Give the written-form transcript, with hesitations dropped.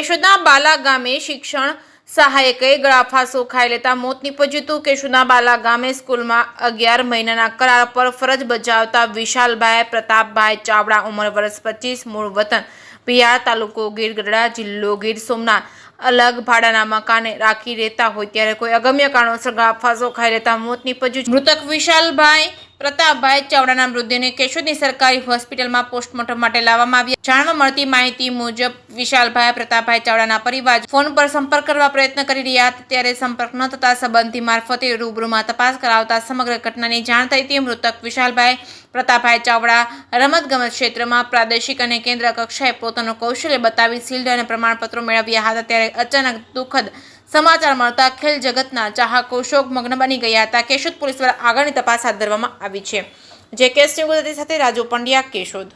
કેશોદના બાલા ગામે શિક્ષણ સહાયકે ગળાફાંસો ખાઈ લેતા મોત નીપજ્યું હતું। કેશોદના બાલા ગામે સ્કૂલમાં 11 મહિનાના કરાર પર ફરજ બજાવતા વિશાલભાઈ પ્રતાપભાઈ ચાવડા, ઉંમર વર્ષ 25, મૂળ વતન પિયાળ, તાલુકો ગીર ગઢડા, જિલ્લો ગીર સોમનાથ, અલગ ભાડાના મકાને રાખી રહેતા હોય ત્યારે કોઈ અગમ્ય કારણોસર ગળાફાંસો ખાઈ લેતા મોત નીપજ્યું છે। મૃતક વિશાલભાઈ પ્રતાપભાઈ ચાવડાના મૃતદેહને કેશોદની સરકારી હોસ્પિટલમાં પોસ્ટમોર્ટમ માટે લાવવામાં આવ્યા। જાણવા મળતી માહિતી મુજબ વિશાલભાઈ પ્રતાપભાઈ ચાવડાના પરિવાર ફોન પર સંપર્ક કરવા પ્રયત્ન કરી રહ્યા હતા ત્યારે સંપર્ક ન થતા સંબંધી મારફતે રૂબરૂમાં તપાસ કરાવતા સમગ્ર ઘટનાની જાણ થઈ હતી। મૃતક વિશાલભાઈ પ્રતાપભાઈ ચાવડા રમતગમત ક્ષેત્રમાં પ્રાદેશિક અને કેન્દ્ર કક્ષાએ પોતાનું કૌશલ્ય બતાવી શિલ્ડ અને પ્રમાણપત્રો મેળવ્યા હતા ત્યારે અચાનક દુઃખદ સમાચાર મળતા ખેલ જગતના ચાહકો શોકમગ્ન બની ગયા હતા। કેશોદ પોલીસ દ્વારા આગળની તપાસ હાથ ધરવામાં આવી છે। જે કેસ ન્યૂઝ ગુજરાતી સાથે રાજુ પંડ્યા, કેશોદ।